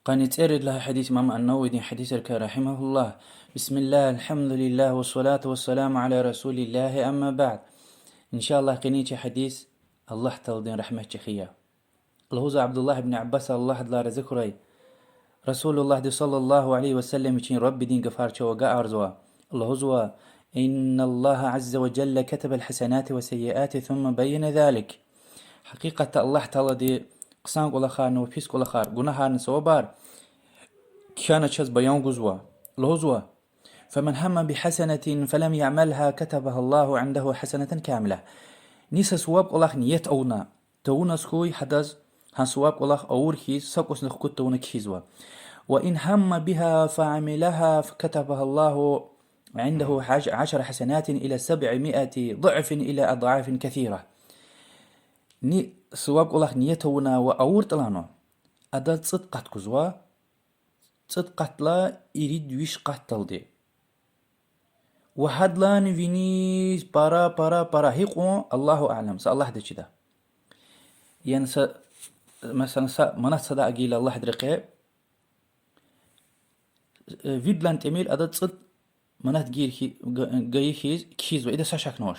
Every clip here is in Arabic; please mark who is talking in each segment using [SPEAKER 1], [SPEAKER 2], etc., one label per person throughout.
[SPEAKER 1] قانت أرد لها حديث إمام النووي دين حديث رحمه الله. بسم الله الحمد لله والصلاة والسلام على رسول الله أما بعد. إن شاء الله قنيتي حديث الله تلدين رحمة شخية. الهوز عبد الله بن عباس الله دلار ذكري رسول الله دي صلى الله عليه وسلم يشين ربي دين قفار وقع أرزوا الهوزوا إن الله عز وجل كتب الحسنات والسيئات ثم بين ذلك. حقيقة الله تعالى دي قسان قول خار نوفيس قول خار قناها نسوبار كانت شز بيان قزوة الهزوة. فمن هم بحسنة فلم يعملها كتبها الله عنده حسنة كاملة. نيس سواب قولخ نيت أونا تونا سكوي حدث هن سواب قولخ أور خيز ساقوس نخكت تونا كيزوا. وإن هم بها فعملها فكتبها الله عنده 10 حسنات إلى 700 ضعف إلى أضعاف كثيرة. ني سواب قولخ نيتونا وأور تلانو أدل صدقت كزوا صدقت لا يريد ويش قتل دي وهدلان فينيس برا هيقو الله أعلم الله ده كده. يعني مثلا منات صدا أجيل الله درقه فيدلان تميل أدد صد منات جاي كيز وإذا ساشك نوش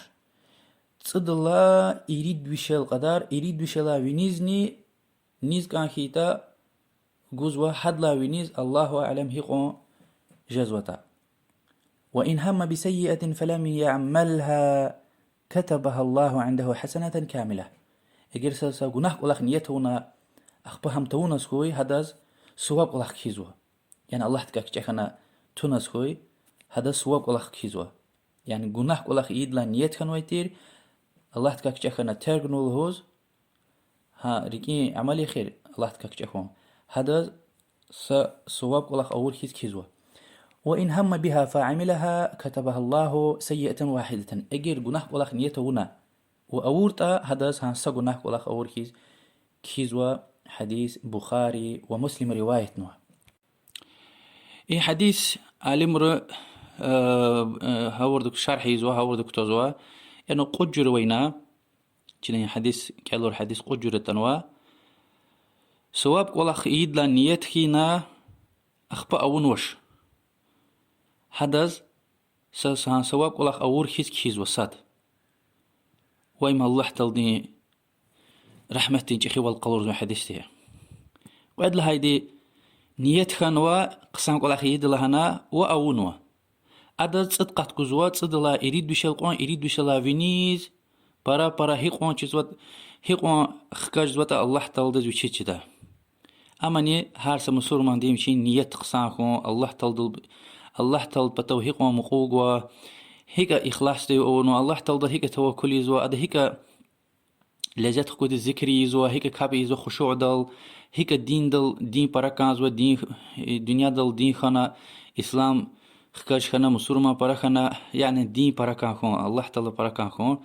[SPEAKER 1] صد الله يريد ويشل قدر يريد ويشلا فينيزني نيز كان خيتا جزوة حدلا وينيز الله أعلم هيقو جزوتا. وإن هم بسيئة فلم يعملها كتبها الله عنده حسنة كاملة. اگر سا گناه قلق نيتونا اخبهم تونا سكوي هداز سواب قلق كيزوا. يعني الله تكاك جاكنا تونا سكوي هداز سواب قلق كيزوا. يعني گناه قلق يدلا نيت كان ويتير الله تكاك جاكنا ترغنو الهوز ها ريكي عملي خير الله تكاك جاكون هداز سواب قلق أول كيزوا. وإن هم بها فعملها كتبها الله سيئة واحدة. اگر گناه قلق نيتونا وأورتا هداز هانسا گناه قلق أور كيزوا. حديث بخاري ومسلم رواية نوع. إيه حديث الامر هاوردك شرح يزوا هاوردك توزوا يعني قجر وينا كنا حديث كالور حديث قجر تنوا سواب قلق إيد لا نيت خينا أخبأ أونوش هداز سواب قلق أور كيزوا ساد. وإما الله تلدي رحمتي جخي والقلور من حديثته وعد لهايدي نيت خانوا قسم قول أخي يد لهنا وأونوا عدد صدقات كزوات صد الله يريد بشلقون يريد بشلا فينيز برا هيقون چيزوات هيقون خكاج زوات الله تلدي وشي ده. أما ني هارس مسلمان ديم شين نيت قسم خون الله تلد بتوهيق ومقوق هيك إخلاص دي أونو الله تلد هيك توكل زوا أده هيك لذت خود ذکری زو هیک کابی زو خشوع دل هیک دین پرکان زو دنیا دل دین خنا اسلام خکاش خنا مسلمان پرخنا يعني دين پرکان خون الله تعالى پرکان خون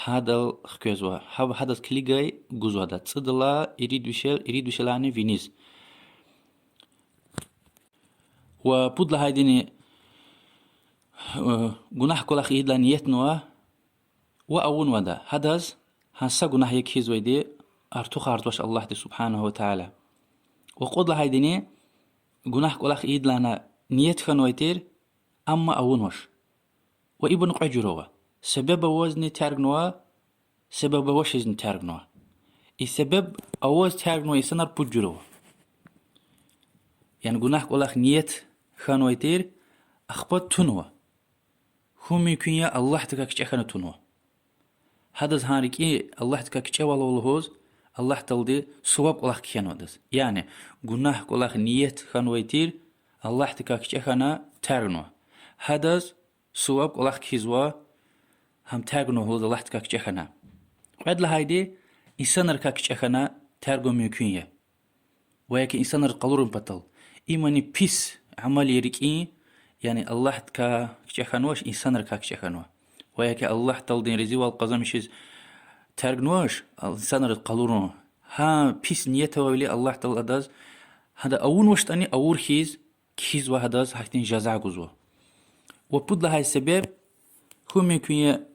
[SPEAKER 1] هذا خكزوا هذا كليجاي جزوا ده تصدلا يريد بشلاني فينيس وبودل هايديني جناح كل أخيد لنيتنا وأون ودا هذاز هنسا جناح يكيز ويدي أرتوخ أرتوش الله دي سبحانه وتعالى وقود لهايديني جناح كل أخيد لنا نيت خنويتير أما أونوش وإبن قجروا سبب وزني تارجنوا سبب وشزن تارجنوا السبب أوز تارجنوا يسنر بجروا يعني جناح كل أخ نيت خنويتير أخبط تنوا هم يكون يا الله تكاكش أخنا تنوا هذا زهانك إيه الله تكاكش ولا والهوز الله تلدي سواب كل أخ كيانو دس يعني جناح كل أخ نيت خنويتير الله تكاكش أخنا تارجنوا هذا سواب كل أخ كيزوا هم تارجنوا هو الله تكاكش أخنا بعد لهايدي إنسان ركاكش أخنا تارجو ميكونيا وياك إنسان رقلورن بطل إيماني بيس عمل يريكي يعني الله تكاكش أخنوش إنسان ركاكش أخنوا وياك الله تلدين رزي والقزمشيز تارجنوش إنسان رقلورن ها بيس نيته ولي الله تلداز هذا أول وشتاني أول كيز وهداز هكتين جزاء جزوا وبود لهاي السبب هم يكون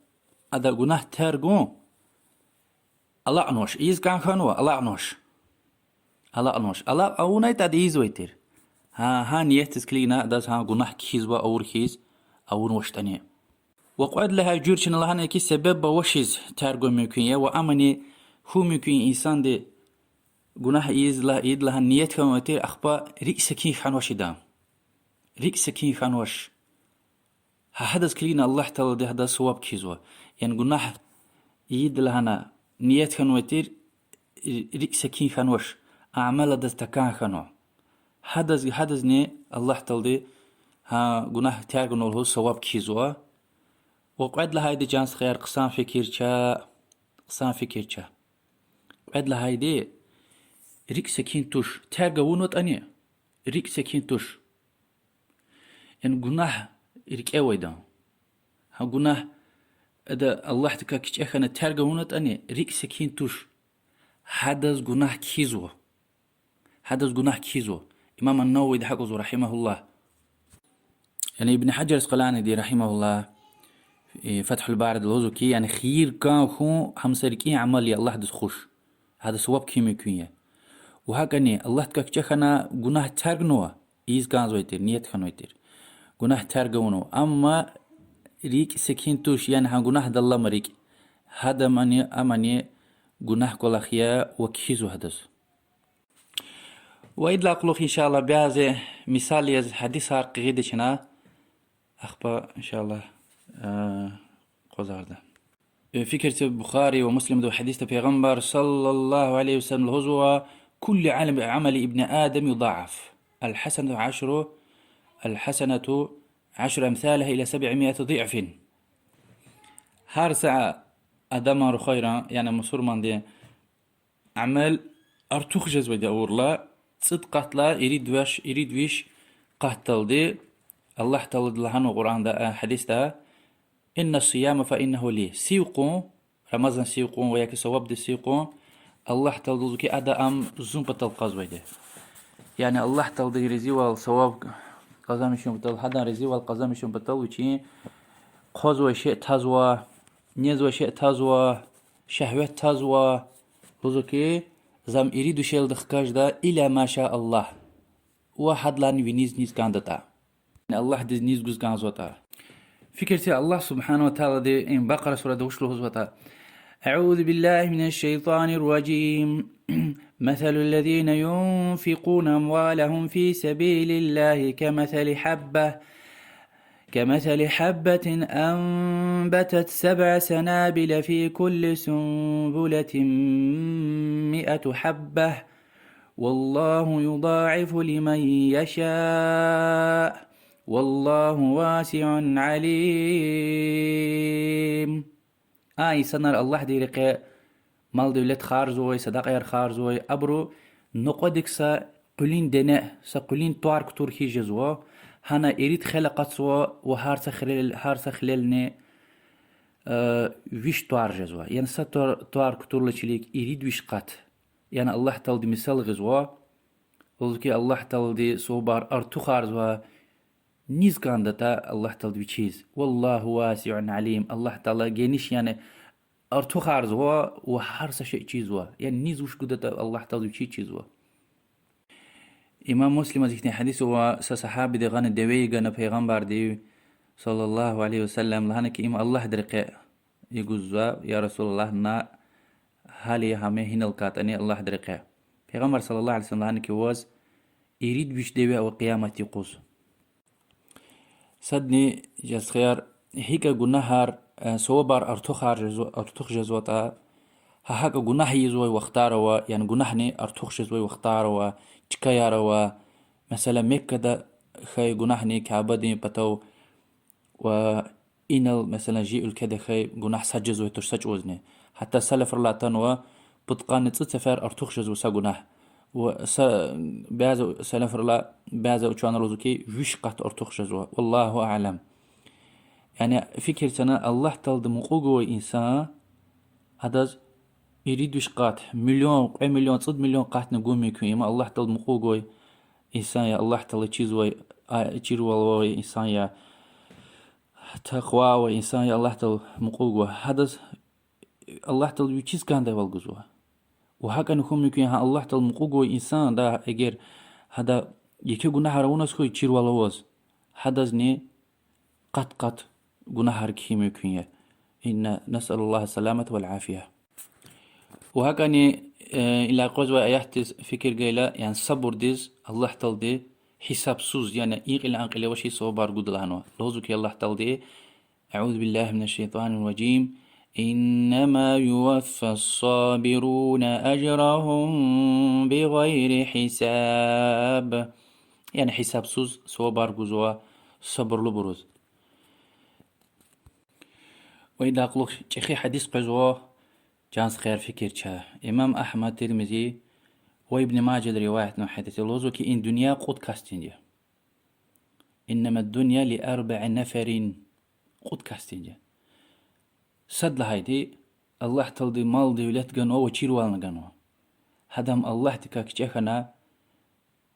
[SPEAKER 1] هذا جناح تارجون الله عنوش إيز كان خنوا الله عنوش hala almış. Ala avunay da diz vetir. Ha niyet sklina das ha günah kiz ve avur kiz avun hoştani. وقعد لها جورشن الله هنا كي سبب وشيز تارجو ممكن يا وأمني هو ممكن إنسان دي جناح يد لها نية كم وتير أخبا ريك سكين خانوش دام ريك سكين خانوش هذا كلينا الله تعالى ده هذا صواب كيزوا يعني جناح يد لها نية كم وتير ريك سكين خانوش أعمال ده تكان خانو هذا ني الله تعالى ها جناح تارجو نقوله صواب كيزوا وقعد لها هيدي جانس خير قسام فكرتشا قعد لها هيدي ريك سكين توش تارجا ونوت أني ريك سكين توش يعني جناح ريك أويدا ها جناح هذا الله تكاكش أخنا تارجا ونوت أني ريك سكين توش هذا جناح كيزو إمام النووي حقه رحمه الله يعني ابن حجر العسقلاني دي رحمه الله فتح البارد الوزوكي يعني خير كان خو همسركي عمل الله دس خوش هذا سواب كيميكية وهكذا الله تكاكشخنا جناح تارجنوا إيز كان زويتر نيت خنويتر جناح تارجونو أما ريك سكينتوش يعني ها جناح دالله مريك هذا أماني جناح كلاخيا وكيزو هدس وإدلا قلوخ إن شاء الله بهذا مثال يز حديث هارق غيدشنا أخبا إن شاء الله قزارده فكرة البخاري ومسلم ذو حديث پیغمبر صلى الله عليه وسلم الهزوة كل عمل ابن آدم يضاعف الحسنة عشر أمثالها إلى 700 ضعف هارسع أدمر خيرا يعني مصور من دي عمل أرتوخ جزوة دي أورلا صدقات لا يريد ويش قاتل دي الله تعالى لهانو قرآن ده حديث ده إن الصيام فإنه لي سيقون رمضان سيقون وياك صواب دي سيقون الله تعالى كي أدا أم زوم بطل قزوي ده يعني الله تعالى رزي والصواب قزام شون بطل هذا رزي والقزام شون بطل وشي قزوي شيء تزوا نيزوا شيء تزوا شهوة تزوا لذوكي زم يريد شيء دخكاج ده إلى ما شاء الله واحد لاني نيز كاندتا الله دز نيز جوز كان زوتا فكرتي الله سبحانه وتعالى دي إن بقرة سورة دوش له زوتا أعوذ بالله من الشيطان الرجيم مثل الذين ينفقون أموالهم في سبيل الله كمثل حبة أنبتت 7 سنابل في كل سنبلة 100 حبة والله يضاعف لمن يشاء والله واسع عليم سنر الله دي رقي مال دولت خارزوي صدقة خارزوي أبرو نقدك سا قلين دناء سا قلين توارك تركي جزوا هنا إريد خلقت سوا وهارس خلالني ويش توار جزوا يعني سا توارك ترلچليك إريد ويش قات يعني الله تعالى مثال غزوا وذكي الله تعالى صوبار أرتو خارزوا نيز كاندتا الله تعالى بيشيز والله واسع عليم الله تعالى جينيش يعني أرتو خارزوا وحارس شيء چيزوا يعني نيز وش قدتا الله تعالى بيشي چيزوا إمام مسلم ذكرني حديث هو صحابي دي غان الدوي غان پیغمبر دي صلى الله عليه وسلم لهنك إما الله درقاء يقول يا رسول الله نا هالي همه هنا الكاتني الله درقاء پیغمبر صلى الله عليه وسلم لهنك واز يريد بيش دوي او قيامة يقوز صدني جاز خيار هيكا گناهار سوبار ارتوخ جزوتا هاكا گناه يزوي واختاروا يعني گناهني ارتوخ جزوي واختاروا چكاياروا مثلا مكة دا خي گناهني كعبدي بتو و إنل مثلا جيء الكده خي گناه سجزوي تش سج وزني حتى سلف الله تنوا بتقان تسفر ارتوخ جزو سا گناه و بعض سلف الله بعض وچان روزكي وش قط ارتوخ جزو والله أعلم يعني فكرة أنا الله تلد مقوقو إنسان هذا يريد وش قات مليون صد مليون قات نقوم يكون إما الله تلد مقوقو إنسان يا الله تلد تشيزوي إنسان يا تقوى وإنسان يا الله تلد مقوقو هذا الله تلد يشيز كان ده والجزوه وهكا نكون ممكن ها الله تل مقوقو إنسان دا اگر هذا يكي گناه رونس كوي چير والوز هذا ني قط گناه ركي ممكن إن نسأل الله السلامة والعافية. وهكا ني إلا قوزوا أيحتز فكر قيلا يعني صبر ديز الله تل دي حساب سوز يعني إيقل أنقل وشي صوبار قد لهنوا لوزوك الله تل دي أعوذ بالله من الشيطان الرجيم إنما يوفى الصابرون أجرهم بغير حساب يعني حساب سوز صوبار قزوا صبر لبروز. وإذا قلوك تخي حديث قزوا جانس خير فكر شا إمام أحمد ترمزي وابن ماجه الرواية من حديث لوزوك إن دنيا قد كاستنجا إنما الدنيا لأربع نفر قد كاستنجا صد لهايدي الله تلدي مال دولت جنوا وشيروالنا جنوا هدم الله تكاك جهنا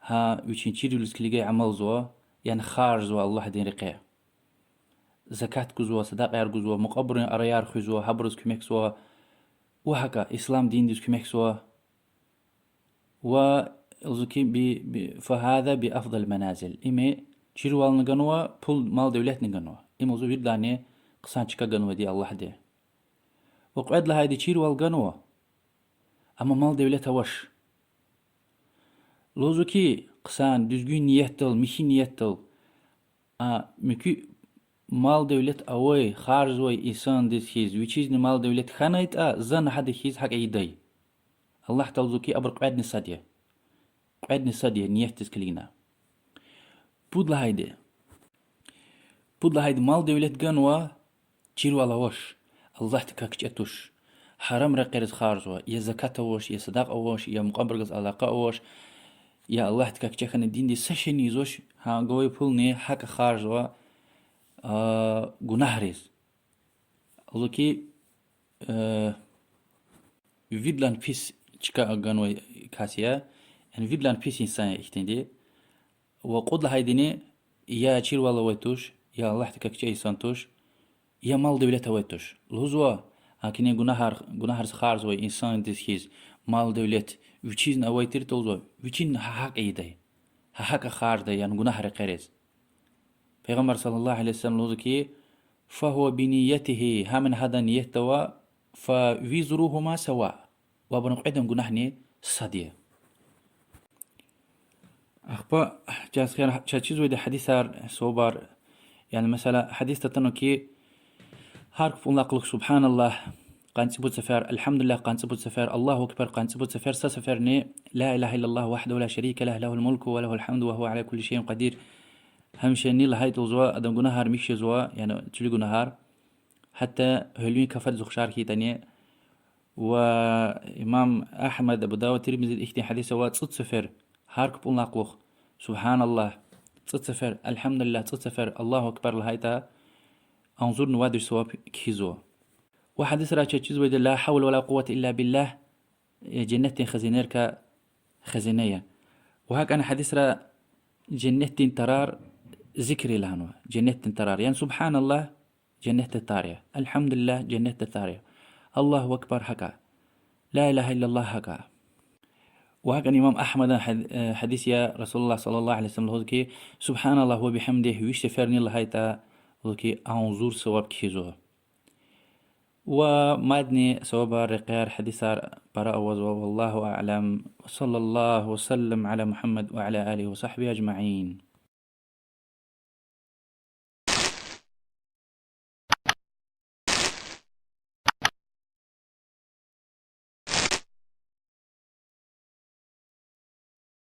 [SPEAKER 1] ها وشين شيرولس كليجي عمل زوا يعني خارج زوا الله دين رقيع زكاة جزوا صدقة جزوا مقبر أريار خزوا هبرز كمك زوا وهكا إسلام دين ديس كمك زوا وزكي فهذا بأفضل المنازل إما شيروالنا جنوا بول مال دولت نجنوا إما زو يرداني قصان شكا جنوا دي الله دي وقعد لها دي تشير والقنوة أما مال دولتها وش لوزوكي قسان düzgün niyettل مشي niyettل مكي مال دولت أوي خارج وي إنسان ديس هيز ويشيزني مال دولت خانيت زن حد هيز حق عيدي الله تلزوكي أبر قعدني صدية نيت تسكلينا بود لهايدي مال دولت قنوة تشير ولا وش الله تكاكش أتوش حرام رقيرز خارجوا يا زكاة أوش يا صداق أوش يا مقابرز علاقة أوش يا الله تكاكش خن الدين دي سشني زوش ها قوي بولني حق خارجوا جناهرز الله كي فيدلان بيس تشكا أجانوا كاسيا يعني فيدلان بيس إنسان إختندي وقود لهايدني يا تشير والله ويتوش يا الله تكاكش إنسان توش يا مال دولت ويتوش لوزوا هكذا جناهر خارج وي إنسان ديسكيز مال دولت ويشيزن أويتر تولزوا ويشين حق إيدي حق خارج ده يعني جناهر قريز پیغمبر صلى الله عليه وسلم لوزكي فهو بنيته همن هذا نيته فوزرهما سواء وبنقعدهم جناهني صديه أخبا جاز خير شاتشيز ويدا حديثار صوبار يعني مثلا حديث تتنوكي هارك فنلاقلك سبحان الله قانتبوت سفر الحمد لله قانتبوت سفر الله أكبر قانتبوت سفر سفرني لا إله إلا الله وحده لا شريك له له الملك وله الحمد وهو على كل شيء قدير همشني لهاي توزوا أدم جناهار مش زوا يعني تلي جناهار حتى هلوين كفر زخشار كي تانية وإمام أحمد أبو داود ترمذي إختي حديث وات صد سفر هارك فنلاقلك سبحان الله صد سفر الحمد لله صد سفر الله أكبر لهايتا أنظر نوادر سواب كيزو وحديث رأى تشيز ويد لا حول ولا قوة إلا بالله جنة خزينيركا خزينية وهك أنا حديث رأى جنة ترار ذكري لهنوا جنة ترار يعني سبحان الله جنة التارية الحمد لله جنة التارية الله أكبر حكا لا إله إلا الله حكا وهك الإمام أحمد حديث يا رسول الله صلى الله عليه وسلم سبحان الله وبحمده ويشتفرني الله هيتا وكي أنظر سواب كيزو ومادني سواب رقيار حديثار براء والله أعلم وصلى الله وسلم على محمد وعلى آله وصحبه أجمعين.